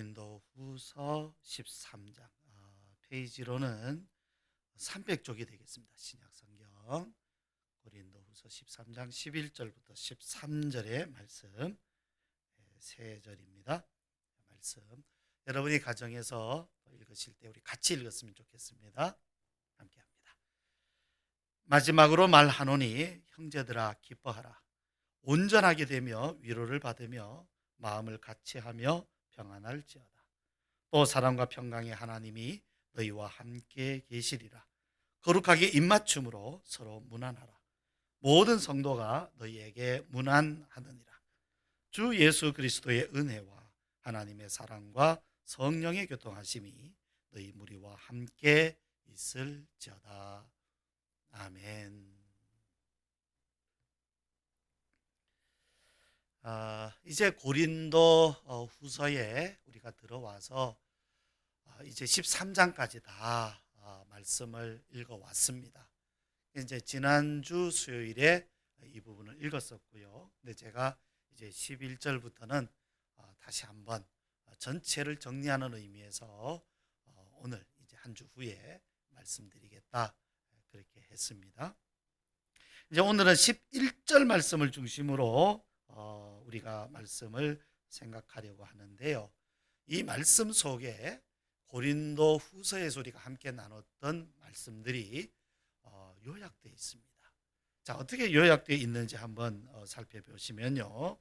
고린도후서 13장 페이지로는 300쪽이 되겠습니다. 신약성경 고린도후서 13장 11절부터 13절의 말씀, 세 절입니다. 말씀 여러분이 가정에서 읽으실 때 우리 같이 읽었으면 좋겠습니다. 함께합니다. 마지막으로 말하노니 형제들아 기뻐하라. 온전하게 되며 위로를 받으며 마음을 같이하며 평안할지어다. 또 사랑과 평강의 하나님이 너희와 함께 계시리라. 거룩하게 입맞춤으로 서로 문안하라. 모든 성도가 너희에게 문안하느니라. 주 예수 그리스도의 은혜와 하나님의 사랑과 성령의 교통하심이 너희 무리와 함께 있을지어다. 아멘. 이제 고린도 후서에 우리가 들어와서 이제 13장까지 다 말씀을 읽어왔습니다. 이제 지난주 수요일에 이 부분을 읽었었고요. 근데 제가 이제 11절부터는 다시 한번 전체를 정리하는 의미에서 오늘 이제 한 주 후에 말씀드리겠다 그렇게 했습니다. 이제 오늘은 11절 말씀을 중심으로 우리가 말씀을 생각하려고 하는데요. 이 말씀 속에 고린도 후서에서 우리가 함께 나눴던 말씀들이 요약되어 있습니다. 자, 어떻게 요약되어 있는지 한번 살펴보시면요.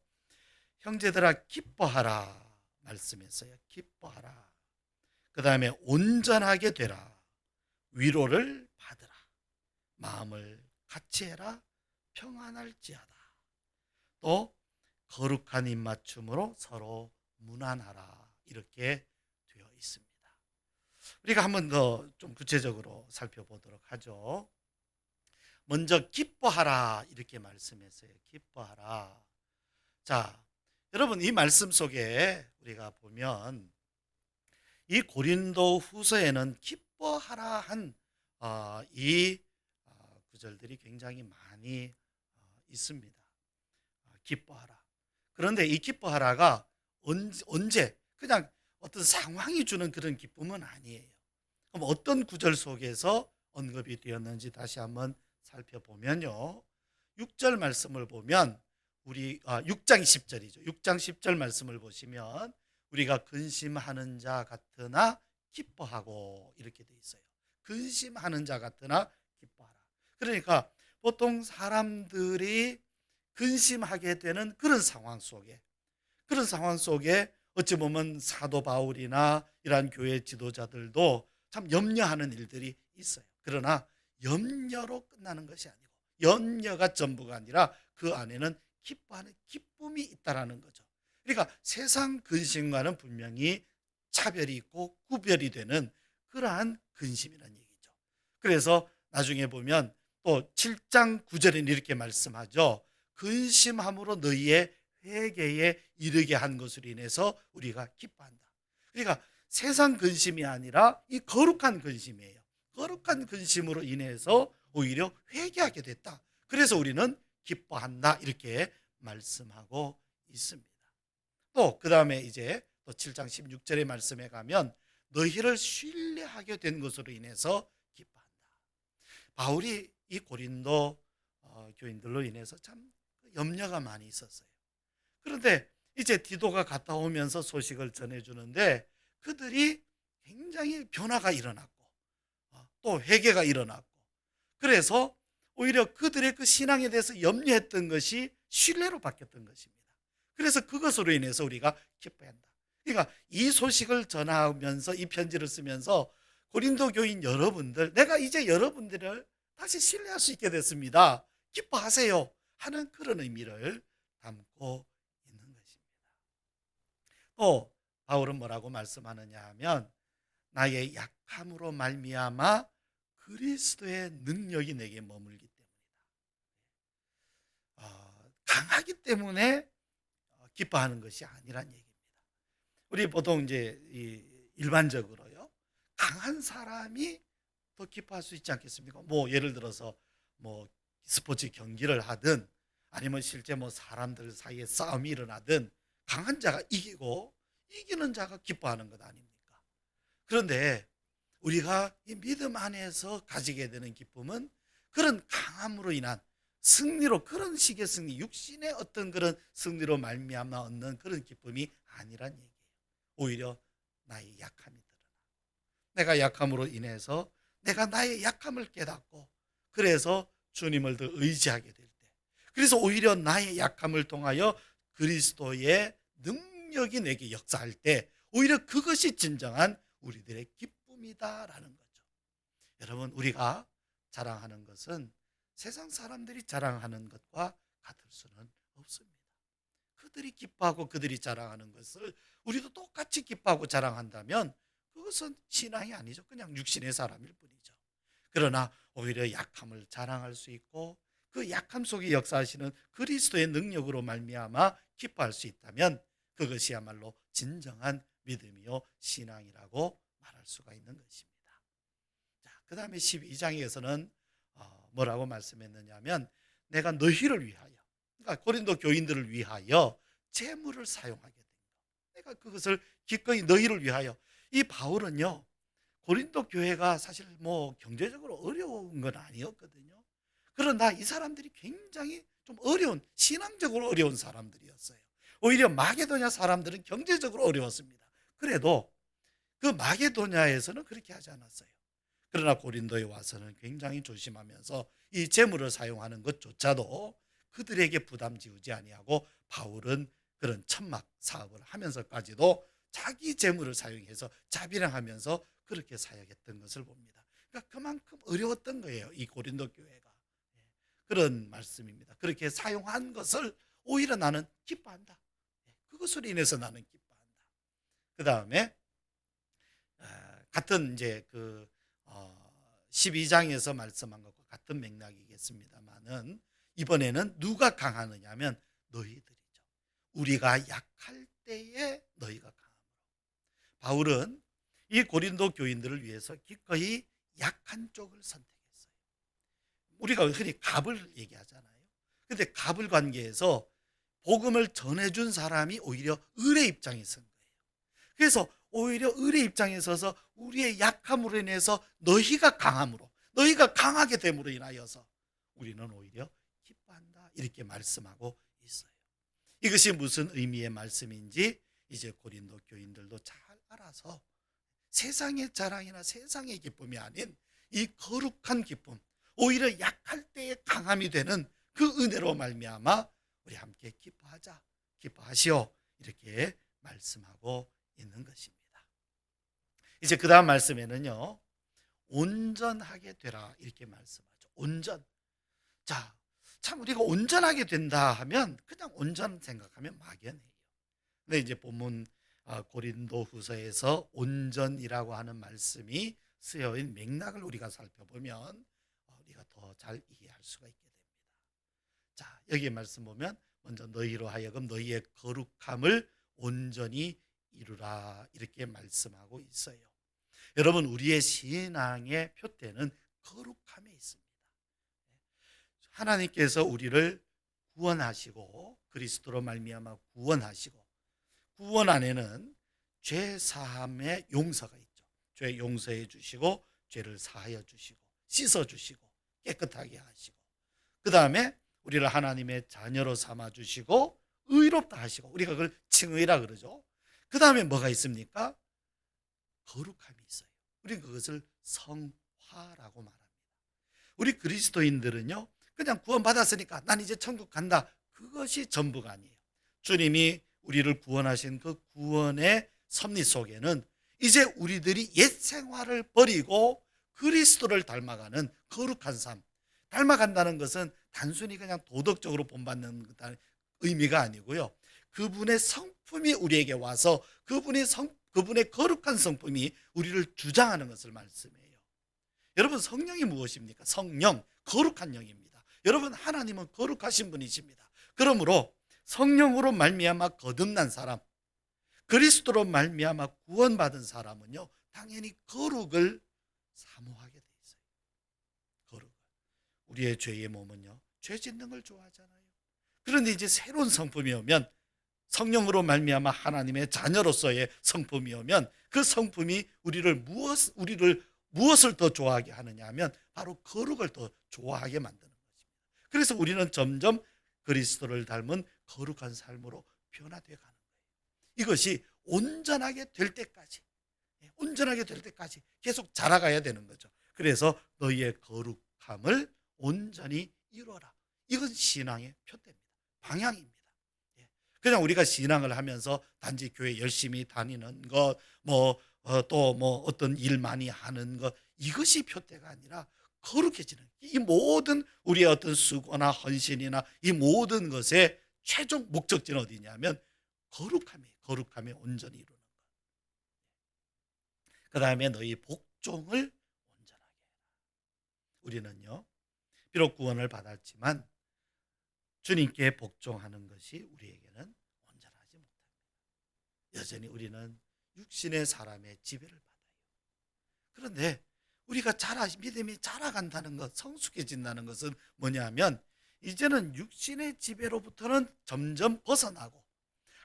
형제들아 기뻐하라 말씀했어요. 기뻐하라. 그 다음에 온전하게 되라. 위로를 받으라. 마음을 같이 해라. 평안할지어다. 또 거룩한 입맞춤으로 서로 문안하라. 이렇게 되어 있습니다. 우리가 한번 더 좀 구체적으로 살펴보도록 하죠. 먼저 기뻐하라 이렇게 말씀했어요. 기뻐하라. 자, 여러분 이 말씀 속에 우리가 보면 이 고린도 후서에는 기뻐하라 한 이 구절들이 굉장히 많이 있습니다. 기뻐하라. 그런데 이 기뻐하라가 언제 그냥 어떤 상황이 주는 그런 기쁨은 아니에요. 그럼 어떤 구절 속에서 언급이 되었는지 다시 한번 살펴보면요. 6절 말씀을 보면 우리 6장 10절이죠. 6장 10절 말씀을 보시면 우리가 근심하는 자 같으나 기뻐하고 이렇게 돼 있어요. 근심하는 자 같으나 기뻐하라. 그러니까 보통 사람들이 근심하게 되는 그런 상황 속에 어찌 보면 사도 바울이나 이러한 교회 지도자들도 참 염려하는 일들이 있어요. 그러나 염려로 끝나는 것이 아니고 염려가 전부가 아니라 그 안에는 기뻐하는 기쁨이 있다라는 거죠. 그러니까 세상 근심과는 분명히 차별이 있고 구별이 되는 그러한 근심이라는 얘기죠. 그래서 나중에 보면 또 7장 9절에는 이렇게 말씀하죠. 근심함으로 너희의 회개에 이르게 한 것으로 인해서 우리가 기뻐한다. 그러니까 세상 근심이 아니라 이 거룩한 근심이에요. 거룩한 근심으로 인해서 오히려 회개하게 됐다. 그래서 우리는 기뻐한다. 이렇게 말씀하고 있습니다. 또 그 다음에 이제 또 7장 16절의 말씀에 가면 너희를 신뢰하게 된 것으로 인해서 기뻐한다. 바울이 이 고린도 교인들로 인해서 참 염려가 많이 있었어요. 그런데 이제 디도가 갔다 오면서 소식을 전해주는데 그들이 굉장히 변화가 일어났고 또 회개가 일어났고 그래서 오히려 그들의 그 신앙에 대해서 염려했던 것이 신뢰로 바뀌었던 것입니다. 그래서 그것으로 인해서 우리가 기뻐한다. 그러니까 이 소식을 전하면서 이 편지를 쓰면서 고린도 교인 여러분들, 내가 이제 여러분들을 다시 신뢰할 수 있게 됐습니다. 기뻐하세요 하는 그런 의미를 담고 있는 것입니다. 또 바울은 뭐라고 말씀하느냐 하면 나의 약함으로 말미암아 그리스도의 능력이 내게 머물기 때문이다. 강하기 때문에 기뻐하는 것이 아니란 얘기입니다. 우리 보통 이제 일반적으로요, 강한 사람이 더 기뻐할 수 있지 않겠습니까? 뭐 예를 들어서 뭐 스포츠 경기를 하든 아니면 실제 뭐 사람들 사이에 싸움이 일어나든 강한 자가 이기고 이기는 자가 기뻐하는 것 아닙니까? 그런데 우리가 이 믿음 안에서 가지게 되는 기쁨은 그런 강함으로 인한 승리로, 그런 식의 승리, 육신의 어떤 그런 승리로 말미암아 얻는 그런 기쁨이 아니란 얘기예요. 오히려 나의 약함이 드러나. 내가 약함으로 인해서 내가 나의 약함을 깨닫고, 그래서 주님을 더 의지하게 될 때, 그래서 오히려 나의 약함을 통하여 그리스도의 능력이 내게 역사할 때, 오히려 그것이 진정한 우리들의 기쁨이다라는 거죠. 여러분, 우리가 자랑하는 것은 세상 사람들이 자랑하는 것과 같을 수는 없습니다. 그들이 기뻐하고 그들이 자랑하는 것을 우리도 똑같이 기뻐하고 자랑한다면 그것은 신앙이 아니죠. 그냥 육신의 사람일 뿐이죠. 그러나 오히려 약함을 자랑할 수 있고, 그 약함 속에 역사하시는 그리스도의 능력으로 말미암아 기뻐할 수 있다면 그것이야말로 진정한 믿음이요 신앙이라고 말할 수가 있는 것입니다. 자, 그 다음에 12장에서는 뭐라고 말씀했느냐면, 내가 너희를 위하여, 그러니까 고린도 교인들을 위하여 재물을 사용하게 된 것, 내가 그것을 기꺼이 너희를 위하여. 이 바울은요, 고린도 교회가 사실 뭐 경제적으로 어려운 건 아니었거든요. 그러나 이 사람들이 굉장히 좀 어려운, 신앙적으로 어려운 사람들이었어요. 오히려 마게도냐 사람들은 경제적으로 어려웠습니다. 그래도 그 마게도냐에서는 그렇게 하지 않았어요. 그러나 고린도에 와서는 굉장히 조심하면서 이 재물을 사용하는 것조차도 그들에게 부담 지우지 아니하고, 바울은 그런 천막 사업을 하면서까지도 자기 재물을 사용해서 자비랑하면서 그렇게 사역했던 것을 봅니다. 그러니까 그만큼 어려웠던 거예요, 이 고린도 교회가. 그런 말씀입니다. 그렇게 사용한 것을 오히려 나는 기뻐한다. 그것으로 인해서 나는 기뻐한다. 그 다음에 같은 이제 12장에서 말씀한 것과 같은 맥락이겠습니다만은, 이번에는 누가 강하느냐면 너희들이죠. 우리가 약할 때에 너희가 강함으로. 바울은 이 고린도 교인들을 위해서 기꺼이 약한 쪽을 선택했어요. 우리가 흔히 갑을 얘기하잖아요. 근데 갑을 관계에서 복음을 전해준 사람이 오히려 을의 입장에 선 거예요. 그래서 오히려 을의 입장에 서서 우리의 약함으로 인해서 너희가 강함으로, 너희가 강하게 됨으로 인하여서 우리는 오히려 기뻐한다, 이렇게 말씀하고 있어요. 이것이 무슨 의미의 말씀인지 이제 고린도 교인들도 잘 알아서 세상의 자랑이나 세상의 기쁨이 아닌 이 거룩한 기쁨, 오히려 약할 때에 강함이 되는 그 은혜로 말미암아 우리 함께 기뻐하자, 기뻐하시오, 이렇게 말씀하고 있는 것입니다. 이제 그 다음 말씀에는요, 온전하게 되라, 이렇게 말씀하죠. 온전. 자, 참 우리가 온전하게 된다 하면 그냥 온전 생각하면 막연해요. 근데 이제 본문 고린도 후서에서 온전이라고 하는 말씀이 쓰여있는 맥락을 우리가 살펴보면 우리가 더 잘 이해할 수가 있게 됩니다. 자, 여기 말씀 보면 먼저 너희로 하여금 너희의 거룩함을 온전히 이루라, 이렇게 말씀하고 있어요. 여러분, 우리의 신앙의 표대는 거룩함에 있습니다. 하나님께서 우리를 구원하시고 그리스도로 말미암아 구원하시고, 구원 안에는 죄 사함의 용서가 있죠. 죄 용서해 주시고 죄를 사하여 주시고 씻어 주시고 깨끗하게 하시고, 그 다음에 우리를 하나님의 자녀로 삼아 주시고 의롭다 하시고, 우리가 그걸 칭의라 그러죠. 그 다음에 뭐가 있습니까? 거룩함이 있어요. 우리는 그것을 성화라고 말합니다. 우리 그리스도인들은요, 그냥 구원받았으니까 난 이제 천국 간다, 그것이 전부가 아니에요. 주님이 우리를 구원하신 그 구원의 섭리 속에는 이제 우리들이 옛 생활을 버리고 그리스도를 닮아가는 거룩한 삶, 닮아간다는 것은 단순히 그냥 도덕적으로 본받는 의미가 아니고요, 그분의 성품이 우리에게 와서 그분의 거룩한 성품이 우리를 주장하는 것을 말씀해요. 여러분, 성령이 무엇입니까? 성령, 거룩한 영입니다. 여러분, 하나님은 거룩하신 분이십니다. 그러므로 성령으로 말미암아 거듭난 사람, 그리스도로 말미암아 구원받은 사람은요, 당연히 거룩을 사모하게 돼 있어요. 거룩. 우리의 죄의 몸은요, 죄 짓는 걸 좋아하잖아요. 그런데 이제 새로운 성품이 오면 성령으로 말미암아 하나님의 자녀로서의 성품이 오면 그 성품이 우리를 무엇을 더 좋아하게 하느냐 하면 바로 거룩을 더 좋아하게 만드는 것입니다. 그래서 우리는 점점 그리스도를 닮은 거룩한 삶으로 변화되어 가는 거예요. 이것이 온전하게 될 때까지 계속 자라가야 되는 거죠. 그래서 너희의 거룩함을 온전히 이루어라. 이건 신앙의 표대입니다. 방향입니다. 그냥 우리가 신앙을 하면서 단지 교회 열심히 다니는 것, 또 어떤 일 많이 하는 것, 이것이 표대가 아니라 거룩해지는, 이 모든 우리의 어떤 수고나 헌신이나 이 모든 것의 최종 목적지는 어디냐면 거룩함에 온전히 이루는 것. 그 다음에 너희 복종을 온전하게 해라. 우리는요, 비록 구원을 받았지만 주님께 복종하는 것이 우리에게는 온전하지 못합니다. 여전히 우리는 육신의 사람의 지배를 받아요. 그런데 우리가 믿음이 자라간다는 것, 성숙해진다는 것은 뭐냐면 이제는 육신의 지배로부터는 점점 벗어나고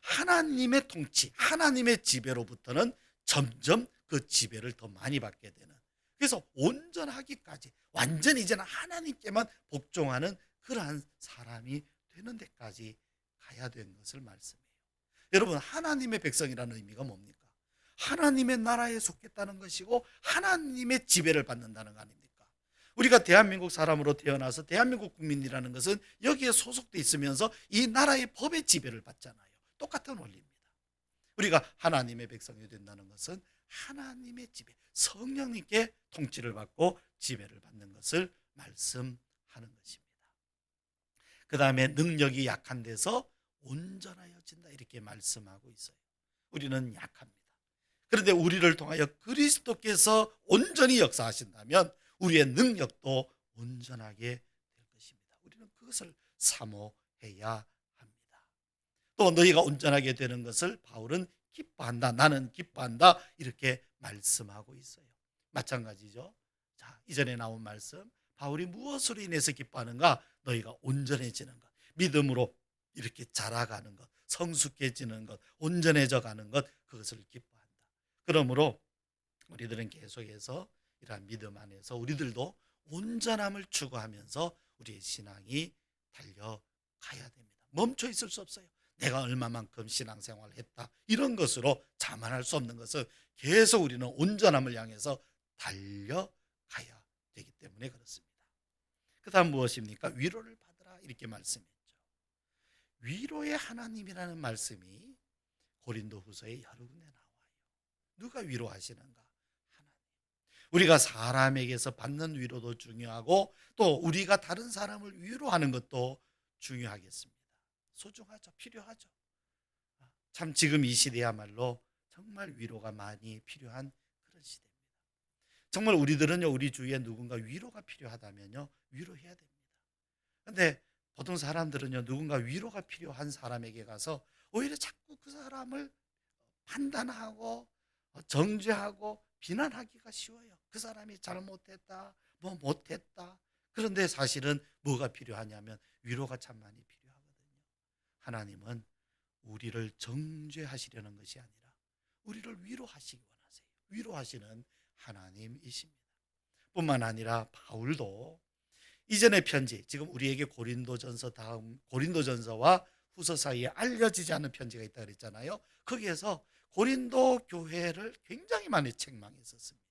하나님의 통치, 하나님의 지배로부터는 점점 그 지배를 더 많이 받게 되는, 그래서 온전하기까지 완전히 이제는 하나님께만 복종하는 그러한 사람이 되는 데까지 가야 되는 것을 말씀해요. 여러분, 하나님의 백성이라는 의미가 뭡니까? 하나님의 나라에 속했다는 것이고 하나님의 지배를 받는다는 거 아닙니까? 우리가 대한민국 사람으로 태어나서 대한민국 국민이라는 것은 여기에 소속돼 있으면서 이 나라의 법의 지배를 받잖아요. 똑같은 원리입니다. 우리가 하나님의 백성이 된다는 것은 하나님의 지배, 성령님께 통치를 받고 지배를 받는 것을 말씀하는 것입니다. 그 다음에 능력이 약한 데서 온전하여진다, 이렇게 말씀하고 있어요. 우리는 약합니다. 그런데 우리를 통하여 그리스도께서 온전히 역사하신다면 우리의 능력도 온전하게 될 것입니다. 우리는 그것을 사모해야 합니다. 또 너희가 온전하게 되는 것을 바울은 기뻐한다, 나는 기뻐한다, 이렇게 말씀하고 있어요. 마찬가지죠. 자, 이전에 나온 말씀, 바울이 무엇으로 인해서 기뻐하는가? 너희가 온전해지는 것, 믿음으로 이렇게 자라가는 것, 성숙해지는 것, 온전해져 가는 것, 그것을 기뻐한다. 그러므로 우리들은 계속해서 이러한 믿음 안에서 우리들도 온전함을 추구하면서 우리의 신앙이 달려가야 됩니다. 멈춰 있을 수 없어요. 내가 얼마만큼 신앙생활을 했다, 이런 것으로 자만할 수 없는 것은 계속 우리는 온전함을 향해서 달려가야 되기 때문에 그렇습니다. 그 다음 무엇입니까? 위로를 받으라, 이렇게 말씀했죠. 위로의 하나님이라는 말씀이 고린도후서에 여러 군데 나와요. 누가 위로하시는가? 하나님. 우리가 사람에게서 받는 위로도 중요하고 또 우리가 다른 사람을 위로하는 것도 중요하겠습니다. 소중하죠. 필요하죠. 참 지금 이 시대야말로 정말 위로가 많이 필요한 그런 시대입니다. 정말 우리들은요, 우리 주위에 누군가 위로가 필요하다면요, 위로해야 됩니다. 그런데 보통 사람들은요, 누군가 위로가 필요한 사람에게 가서 오히려 자꾸 그 사람을 판단하고 정죄하고 비난하기가 쉬워요. 그 사람이 잘못했다, 못했다. 그런데 사실은 뭐가 필요하냐면 위로가 참 많이 필요하거든요. 하나님은 우리를 정죄하시려는 것이 아니라 우리를 위로하시기 원하세요. 위로하시는 하나님이십니다. 뿐만 아니라 바울도 이전의 편지, 지금 우리에게 고린도전서 다음 고린도전서와 후서 사이에 알려지지 않은 편지가 있다 그랬잖아요. 거기에서 고린도 교회를 굉장히 많이 책망했었습니다.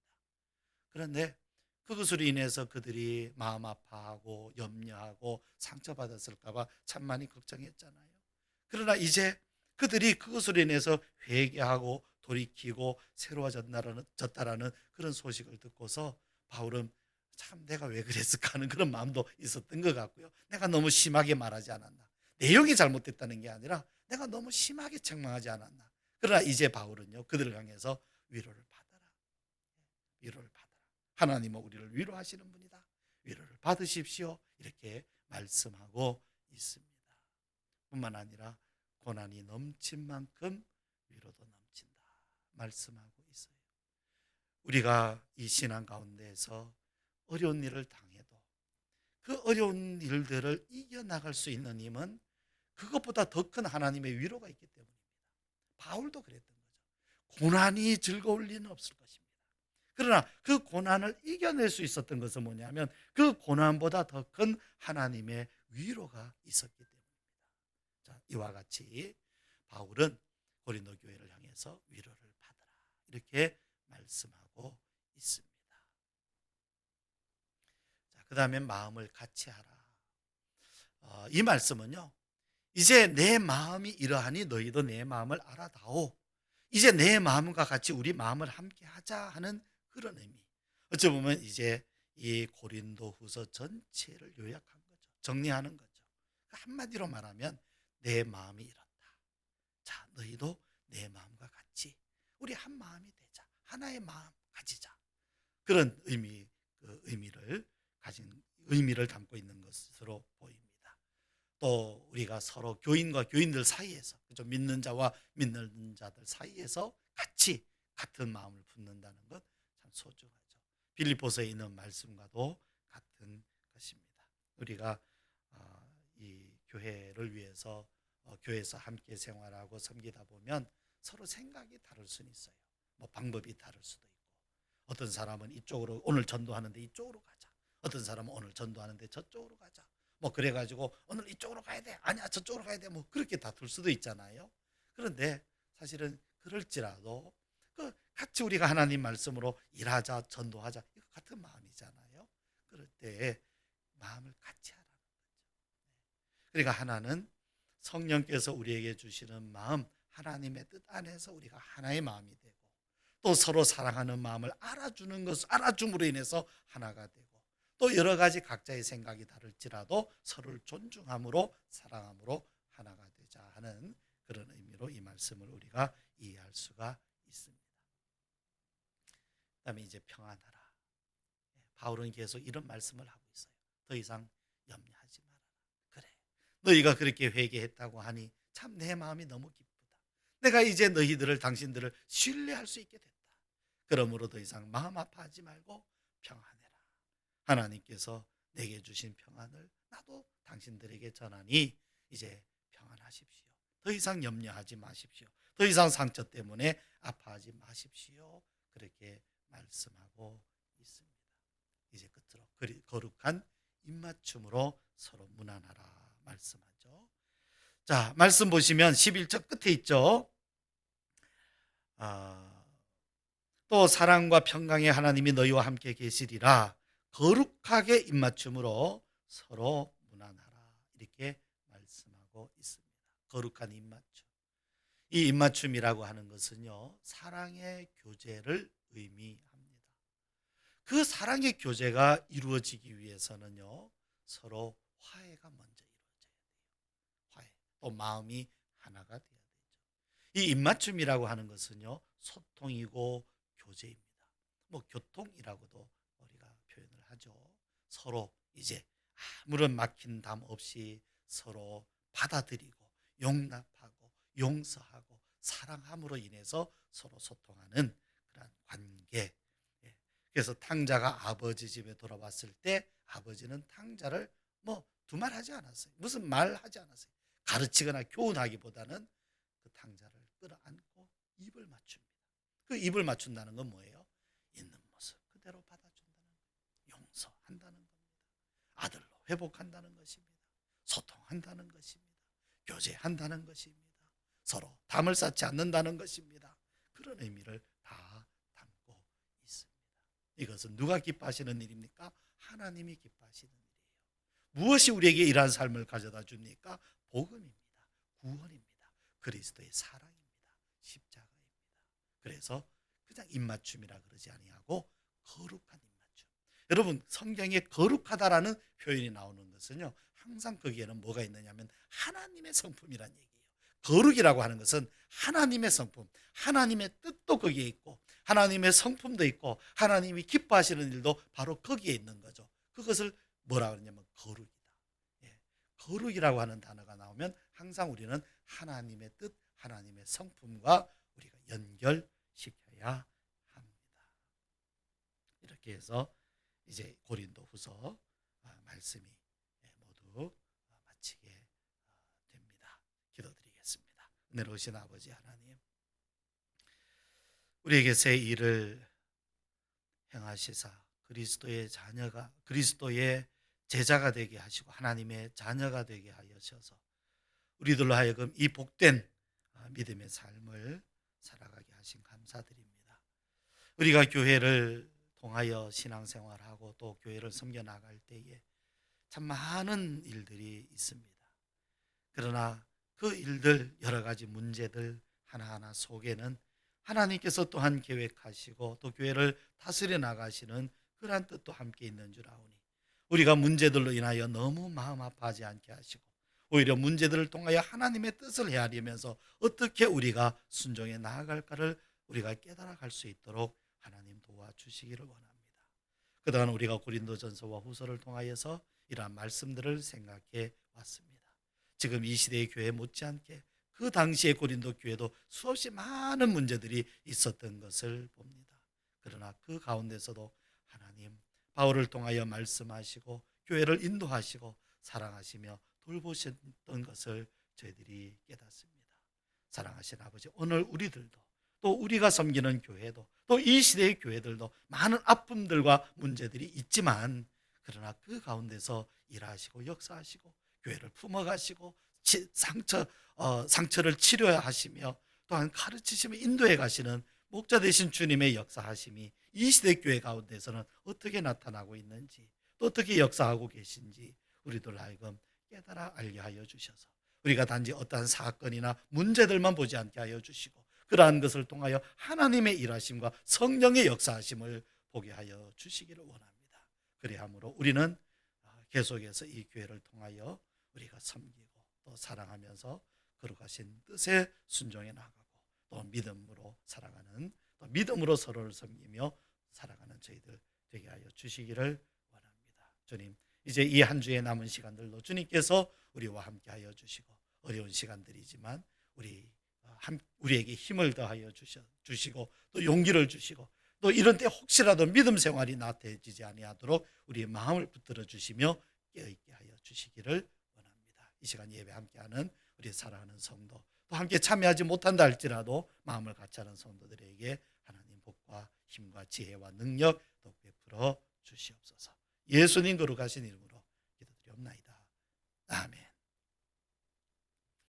그런데 그것으로 인해서 그들이 마음 아파하고 염려하고 상처받았을까 봐 참 많이 걱정했잖아요. 그러나 이제 그들이 그것으로 인해서 회개하고 돌이키고 새로워졌다라는 그런 소식을 듣고서 바울은 참 내가 왜 그랬을까 하는 그런 마음도 있었던 것 같고요. 내가 너무 심하게 말하지 않았나. 내용이 잘못됐다는 게 아니라 내가 너무 심하게 책망하지 않았나. 그러나 이제 바울은요, 그들을 향해서 위로를 받아라. 위로를 받아라. 하나님은 우리를 위로하시는 분이다. 위로를 받으십시오. 이렇게 말씀하고 있습니다. 뿐만 아니라 고난이 넘친 만큼 위로도 넘친다 말씀하고 있어요. 우리가 이 신앙 가운데에서 어려운 일을 당해도 그 어려운 일들을 이겨나갈 수 있는 힘은 그것보다 더 큰 하나님의 위로가 있기 때문입니다. 바울도 그랬던 거죠. 고난이 즐거울 리는 없을 것입니다. 그러나 그 고난을 이겨낼 수 있었던 것은 뭐냐면 그 고난보다 더 큰 하나님의 위로가 있었기 때문입니다. 자, 이와 같이 바울은 고린도 교회를 향해서 위로를 받으라 이렇게 말씀하고 있습니다. 자, 그 다음에 마음을 같이 하라. 이 말씀은요, 이제 내 마음이 이러하니 너희도 내 마음을 알아다오. 이제 내 마음과 같이 우리 마음을 함께 하자 하는 그런 의미. 어찌 보면 이제 이 고린도후서 전체를 요약한 거죠. 정리하는 거죠. 한마디로 말하면 내 마음이 이렇다. 자, 너희도 내 마음과 같이 우리 한 마음이 되자. 하나의 마음 가지자. 그런 의미를 담고 있는 것으로 보입니다. 또 우리가 서로 교인과 교인들 사이에서, 그죠? 믿는 자와 믿는 자들 사이에서 같이 같은 마음을 품는다는 것 참 소중하죠. 빌립보서에 있는 말씀과도 같은 것입니다. 우리가 이 교회를 위해서 교회에서 함께 생활하고 섬기다 보면 서로 생각이 다를 수는 있어요. 뭐 방법이 다를 수도 있고, 어떤 사람은 이쪽으로 오늘 전도하는데 이쪽으로 가자. 어떤 사람은 오늘 전도하는데 저쪽으로 가자. 뭐 그래가지고 오늘 이쪽으로 가야 돼. 아니야 저쪽으로 가야 돼. 뭐 그렇게 다툴 수도 있잖아요. 그런데 사실은 그럴지라도 그 같이 우리가 하나님 말씀으로 일하자, 전도하자, 이거 같은 마음이잖아요. 그럴 때 마음을 같이 하라는 거죠. 그러니까 하나는 성령께서 우리에게 주시는 마음, 하나님의 뜻 안에서 우리가 하나의 마음이 되고, 또 서로 사랑하는 마음을 알아줌으로 인해서 하나가 되고, 또 여러 가지 각자의 생각이 다를지라도 서로를 존중함으로 사랑함으로 하나가 되자 하는 그런 의미로 이 말씀을 우리가 이해할 수가 있습니다. 그다음에 이제 평안하라. 바울은 계속 이런 말씀을 하고 있어요. 더 이상 염려하지 말아라. 그래, 너희가 그렇게 회개했다고 하니 참 내 마음이 너무 기쁘다. 내가 이제 당신들을 신뢰할 수 있게 됐다. 그러므로 더 이상 마음 아파하지 말고 평안해라. 하나님께서 내게 주신 평안을 나도 당신들에게 전하니 이제 평안하십시오. 더 이상 염려하지 마십시오. 더 이상 상처 때문에 아파하지 마십시오. 그렇게 말씀하고 있습니다. 이제 끝으로 거룩한 입맞춤으로 서로 문안하라 말씀하죠. 자, 말씀 보시면 11절 끝에 있죠. 또 사랑과 평강의 하나님이 너희와 함께 계시리라. 거룩하게 입맞춤으로 서로 문안하라. 이렇게 말씀하고 있습니다. 거룩한 입맞춤. 이 입맞춤이라고 하는 것은요, 사랑의 교제를 의미합니다. 그 사랑의 교제가 이루어지기 위해서는요, 서로 화해가 먼저 이루어져야 돼요. 화해. 또 마음이 하나가 돼야 되죠. 이 입맞춤이라고 하는 것은요, 소통이고 교제입니다. 뭐 교통이라고도 우리가 표현을 하죠. 서로 이제 아무런 막힌 담 없이 서로 받아들이고 용납하고 용서하고 사랑함으로 인해서 서로 소통하는 그런 관계. 그래서 탕자가 아버지 집에 돌아왔을 때 아버지는 탕자를 뭐 두말하지 않았어요. 무슨 말하지 않았어요. 가르치거나 교훈하기보다는 그 탕자를 끌어안고 입을 맞춥니다. 그 입을 맞춘다는 건 뭐예요? 있는 모습 그대로 받아준다는 거예요. 용서한다는 겁니다. 아들로 회복한다는 것입니다. 소통한다는 것입니다. 교제한다는 것입니다. 서로 담을 쌓지 않는다는 것입니다. 그런 의미를 다 담고 있습니다. 이것은 누가 기뻐하시는 일입니까? 하나님이 기뻐하시는 일이에요. 무엇이 우리에게 이러한 삶을 가져다 줍니까? 복음입니다. 구원입니다. 그리스도의 사랑입니다. 십자가입니다. 그래서 그냥 입맞춤이라 그러지 아니하고 거룩한 입맞춤. 여러분, 성경에 거룩하다라는 표현이 나오는 것은요, 항상 거기에는 뭐가 있느냐면 하나님의 성품이란 얘기예요. 거룩이라고 하는 것은 하나님의 성품, 하나님의 뜻도 거기에 있고 하나님의 성품도 있고 하나님이 기뻐하시는 일도 바로 거기에 있는 거죠. 그것을 뭐라 그러냐면 거룩이다. 거룩이라고 하는 단어가 나오면 항상 우리는 하나님의 뜻, 하나님의 성품과 우리가 연결시켜야 합니다. 이렇게 해서 이제 고린도후서 말씀이 모두 마치게 됩니다. 은혜로우신 아버지 하나님, 우리에게 새 일을 행하시사 그리스도의 제자가 되게 하시고 하나님의 자녀가 되게 하셔서 우리들로 하여금 이 복된 믿음의 삶을 살아가게 하신 감사드립니다. 우리가 교회를 통하여 신앙생활하고 또 교회를 섬겨 나갈 때에 참 많은 일들이 있습니다. 그러나 그 일들, 여러 가지 문제들 하나하나 속에는 하나님께서 또한 계획하시고 또 교회를 다스려 나가시는 그러한 뜻도 함께 있는 줄 아오니 우리가 문제들로 인하여 너무 마음 아파하지 않게 하시고 오히려 문제들을 통하여 하나님의 뜻을 헤아리면서 어떻게 우리가 순종해 나아갈까를 우리가 깨달아갈 수 있도록 하나님 도와주시기를 원합니다. 그동안 우리가 고린도전서와 후서를 통하여서 이러한 말씀들을 생각해 왔습니다. 지금 이 시대의 교회 못지않게 그 당시의 고린도 교회도 수없이 많은 문제들이 있었던 것을 봅니다. 그러나 그 가운데서도 하나님 바울을 통하여 말씀하시고 교회를 인도하시고 사랑하시며 돌보셨던 것을 저희들이 깨닫습니다. 사랑하신 아버지, 오늘 우리들도 또 우리가 섬기는 교회도 또 이 시대의 교회들도 많은 아픔들과 문제들이 있지만 그러나 그 가운데서 일하시고 역사하시고 교회를 품어가시고 상처를 치료하시며 또한 가르치시며 인도해 가시는 목자 되신 주님의 역사하심이 이 시대 교회 가운데서는 어떻게 나타나고 있는지 또 어떻게 역사하고 계신지 우리들 하여금 깨달아 알게 하여 주셔서 우리가 단지 어떠한 사건이나 문제들만 보지 않게 하여 주시고 그러한 것을 통하여 하나님의 일하심과 성령의 역사하심을 보게 하여 주시기를 원합니다. 그리함으로 우리는 계속해서 이 교회를 통하여 우리가 섬기고 또 사랑하면서 거룩하신 뜻에 순종해 나가고 또 믿음으로 살아가는 또 믿음으로 서로를 섬기며 살아가는 저희들 되게 하여 주시기를 원합니다. 주님, 이제 이 한 주의 남은 시간들도 주님께서 우리와 함께 하여 주시고 어려운 시간들이지만 우리에게 힘을 더하여 주시고 또 용기를 주시고 또 이런 때 혹시라도 믿음 생활이 나태해지지 아니하도록 우리의 마음을 붙들어 주시며 깨어있게 하여 주시기를 원합니다. 이 시간 예배 함께하는 우리 사랑하는 성도 또 함께 참여하지 못한다 할지라도 마음을 같이 하는 성도들에게 하나님 복과 힘과 지혜와 능력 또 베풀어 주시옵소서. 예수님 거룩하신 이름으로 기도드리옵나이다. 아멘.